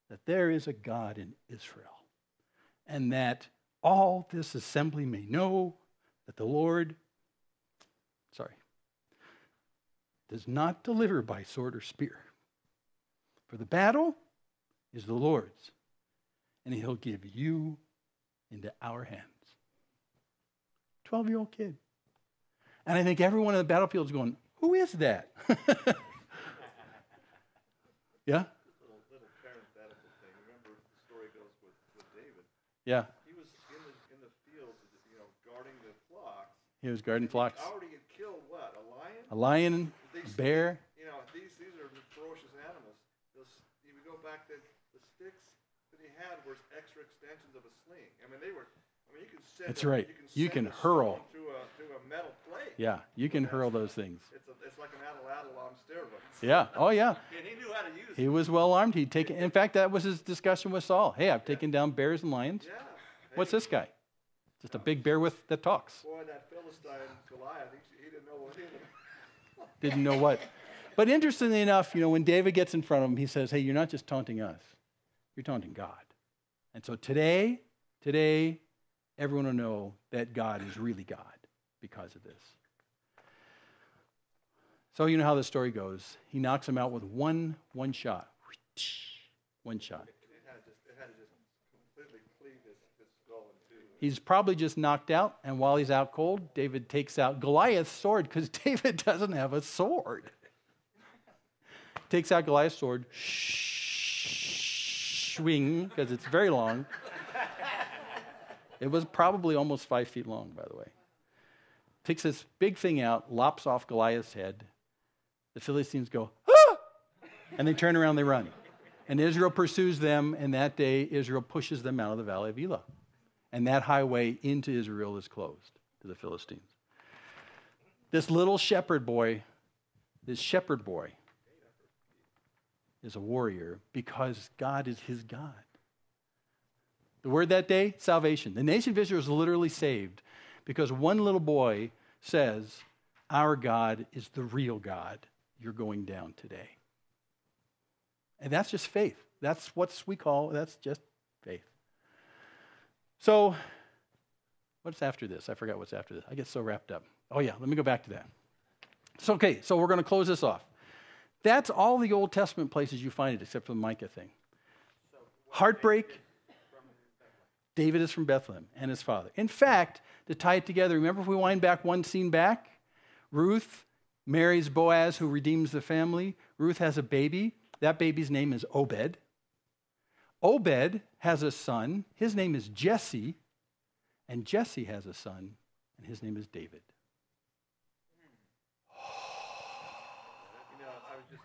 that there is a God in Israel, and that all this assembly may know that the Lord, does not deliver by sword or spear. For the battle is the Lord's, and he'll give you into our hands. 12-year-old kid. And I think everyone on the battlefield is going, who is that? Yeah? Little parenthetical thing. Remember the story goes with David. Yeah. He was in the fields, guarding the flocks. He was guarding flocks. He already had killed what? A lion? A lion, bear. These are ferocious animals. You would go back to the sticks that he had were extra extensions of a sling. You can send. That's right. You can hurl to a metal plate. Yeah, you can hurl those things. It's like an atlatl on steroids. Yeah. Oh, yeah. And he knew how to use it. He was well armed. In fact, that was his discussion with Saul. Hey, I've taken down bears and lions. Yeah. What's this guy? Just a big bear that talks. Boy, that Philistine Goliath, he didn't know what he Didn't know what. But interestingly enough, when David gets in front of him, he says, hey, you're not just taunting us. You're taunting God. And so today, everyone will know that God is really God because of this. So you know how the story goes. He knocks him out with one shot. One shot. It had to just completely cleave his skull in two. He's probably just knocked out, and while he's out cold, David takes out Goliath's sword, because David doesn't have a sword. Takes out Goliath's sword, swing, because it's very long. It was probably almost 5 feet long, by the way. Takes this big thing out, lops off Goliath's head. The Philistines go, ah! And they turn around, they run. And Israel pursues them, and that day Israel pushes them out of the valley of Elah. And that highway into Israel is closed to the Philistines. This little shepherd boy is a warrior because God is his God. The word that day, salvation. The nation of Israel is literally saved because one little boy says, our God is the real God. You're going down today. And that's just faith. That's just faith. So, what's after this? I forgot what's after this. I get so wrapped up. Oh yeah, let me go back to that. So we're going to close this off. That's all the Old Testament places you find it except for the Micah thing. Heartbreak. David is from Bethlehem and his father. In fact, to tie it together, remember if we wind back one scene back? Ruth marries Boaz, who redeems the family. Ruth has a baby. That baby's name is Obed. Obed has a son. His name is Jesse. And Jesse has a son, and his name is David. I was just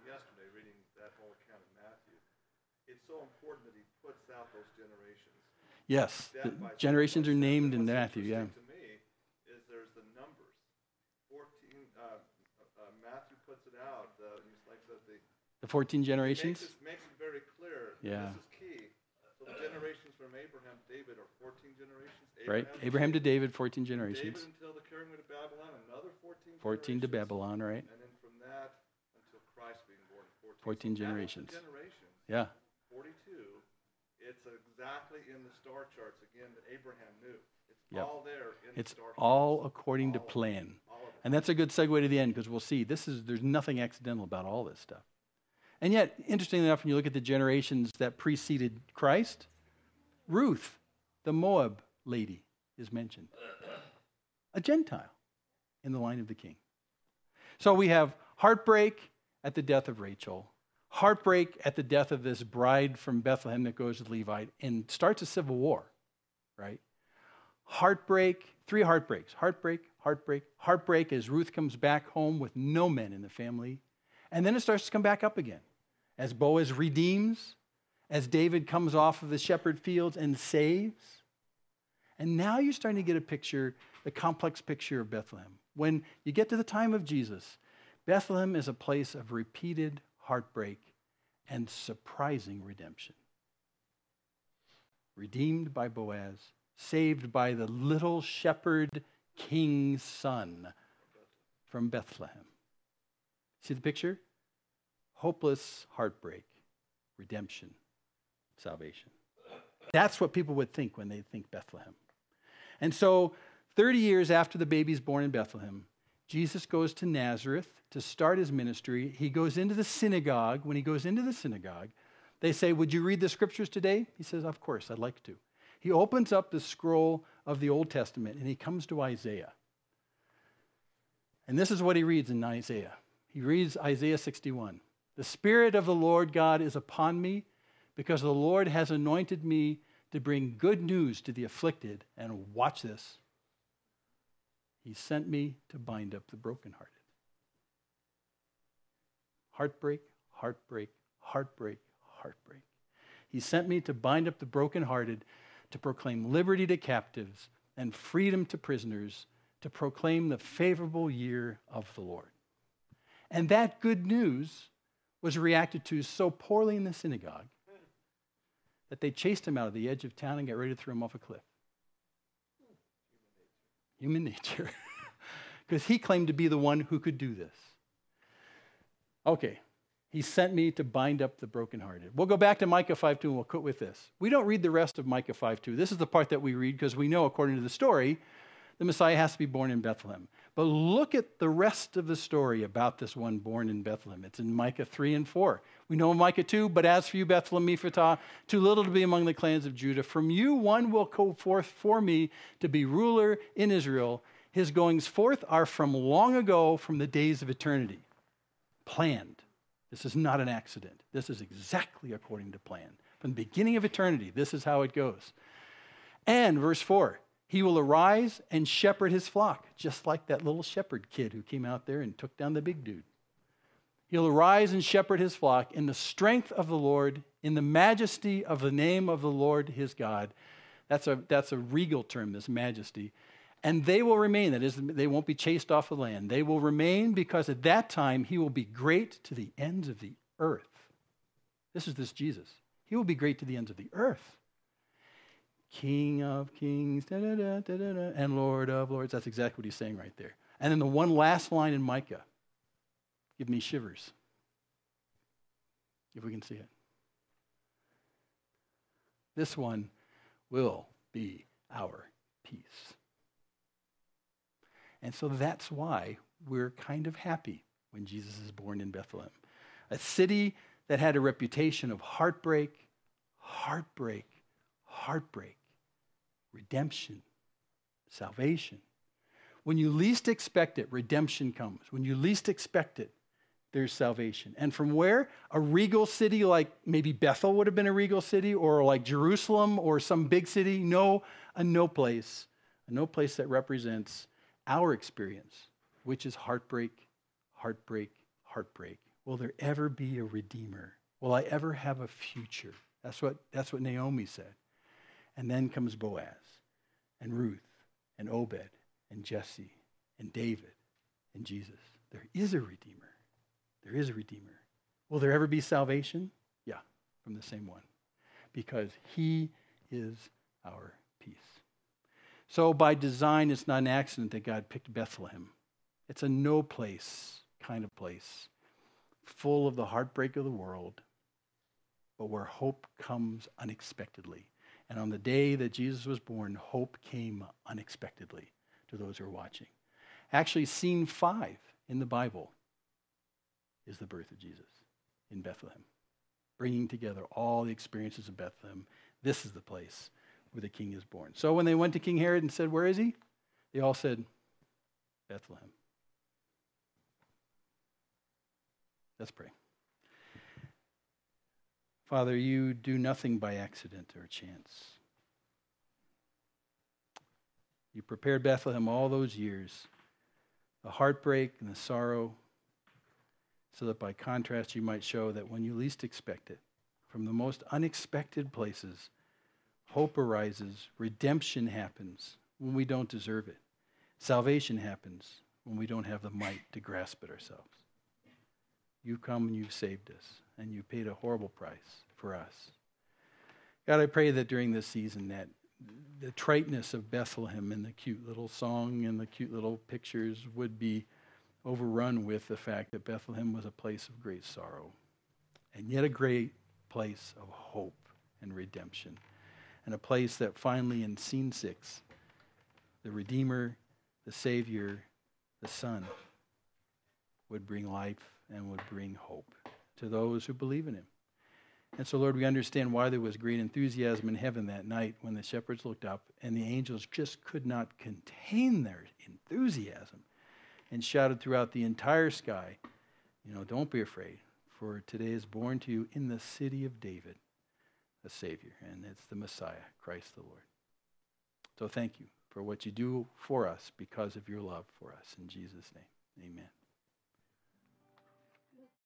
yesterday reading that whole account of Matthew. It's so important that he puts out those generations. Yes, the generations are named in Matthew, yeah. To me is there's the numbers. 14, Matthew puts it out, like the 14 generations? Makes it very clear. Yeah. This is key. So the generations from Abraham to David are 14 generations. Right, Abraham to David, 14 generations. David until the carrying to Babylon, another 14 to Babylon, right? And then from that until Christ being born, 14 generations. Generations. Yeah. 42. It's exactly in the star charts again that Abraham knew. It's all there in the star charts. It's all according to plan. And that's a good segue to the end because we'll see there's nothing accidental about all this stuff. And yet, interestingly enough, when you look at the generations that preceded Christ, Ruth, the Moab lady, is mentioned. A Gentile in the line of the king. So we have heartbreak at the death of Rachel, heartbreak at the death of this bride from Bethlehem that goes to Levite and starts a civil war, right? Heartbreak, 3 heartbreaks. Heartbreak as Ruth comes back home with no men in the family. And then it starts to come back up again. As Boaz redeems, as David comes off of the shepherd fields and saves. And now you're starting to get a picture, the complex picture of Bethlehem. When you get to the time of Jesus, Bethlehem is a place of repeated heartbreak and surprising redemption. Redeemed by Boaz, saved by the little shepherd king's son from Bethlehem. See the picture? Hopeless heartbreak, redemption, salvation. That's what people would think when they think Bethlehem. And so 30 years after the baby's born in Bethlehem, Jesus goes to Nazareth to start his ministry. He goes into the synagogue. When he goes into the synagogue, they say, "Would you read the scriptures today?" He says, "Of course, I'd like to." He opens up the scroll of the Old Testament and he comes to Isaiah. And this is what he reads in Isaiah. He reads Isaiah 61. "The Spirit of the Lord God is upon me because the Lord has anointed me to bring good news to the afflicted." And watch this. "He sent me to bind up the brokenhearted." Heartbreak, heartbreak, heartbreak, heartbreak. "He sent me to bind up the brokenhearted, to proclaim liberty to captives and freedom to prisoners, to proclaim the favorable year of the Lord." And that good news was reacted to so poorly in the synagogue that they chased him out of the edge of town and got ready to throw him off a cliff. Human nature. Because he claimed to be the one who could do this. Okay. "He sent me to bind up the brokenhearted." We'll go back to Micah 5:2 and we'll quit with this. We don't read the rest of Micah 5:2. This is the part that we read because we know, according to the story, the Messiah has to be born in Bethlehem. But look at the rest of the story about this one born in Bethlehem. It's in Micah 3 and 4. We know Micah 2, "But as for you, Bethlehem Ephratah, too little to be among the clans of Judah, from you one will go forth for me to be ruler in Israel. His goings forth are from long ago, from the days of eternity." Planned. This is not an accident. This is exactly according to plan. From the beginning of eternity, this is how it goes. And verse 4, "He will arise and shepherd his flock," just like that little shepherd kid who came out there and took down the big dude. He'll arise and shepherd his flock in the strength of the Lord, in the majesty of the name of the Lord his God. That's a regal term, this majesty. And they will remain. That is, they won't be chased off the land. They will remain because at that time he will be great to the ends of the earth. This is this Jesus. He will be great to the ends of the earth. King of kings, da, da, da, da, da, da, and Lord of lords. That's exactly what he's saying right there. And then the one last line in Micah. Give me shivers. If we can see it. This one will be our peace. And so that's why we're kind of happy when Jesus is born in Bethlehem. A city that had a reputation of heartbreak, heartbreak, heartbreak, redemption, salvation. When you least expect it, redemption comes. When you least expect it, there's salvation. And from where? A regal city like maybe Bethel would have been a regal city, or like Jerusalem or some big city. No, a no place that represents our experience, which is heartbreak, heartbreak, heartbreak. Will there ever be a redeemer? Will I ever have a future? That's what Naomi said. And then comes Boaz and Ruth and Obed and Jesse and David and Jesus. There is a redeemer. There is a redeemer. Will there ever be salvation? Yeah, from the same one. Because he is our peace. So by design, it's not an accident that God picked Bethlehem. It's a no place kind of place, full of the heartbreak of the world, but where hope comes unexpectedly. And on the day that Jesus was born, hope came unexpectedly to those who are watching. Actually, scene 5 in the Bible is the birth of Jesus in Bethlehem, bringing together all the experiences of Bethlehem. This is the place where the king is born. So when they went to King Herod and said, "Where is he?" They all said, "Bethlehem." Let's pray. Father, you do nothing by accident or chance. You prepared Bethlehem all those years, the heartbreak and the sorrow, so that by contrast you might show that when you least expect it, from the most unexpected places, hope arises, redemption happens when we don't deserve it. Salvation happens when we don't have the might to grasp it ourselves. You've come and you've saved us, and you paid a horrible price for us. God, I pray that during this season that the triteness of Bethlehem and the cute little song and the cute little pictures would be overrun with the fact that Bethlehem was a place of great sorrow, and yet a great place of hope and redemption, and a place that finally in scene 6, the Redeemer, the Savior, the Son, would bring life and would bring hope to those who believe in him. And so, Lord, we understand why there was great enthusiasm in heaven that night when the shepherds looked up and the angels just could not contain their enthusiasm and shouted throughout the entire sky, "Don't be afraid, for today is born to you in the city of David a Savior," and it's the Messiah, Christ the Lord. So thank you for what you do for us because of your love for us. In Jesus' name, amen.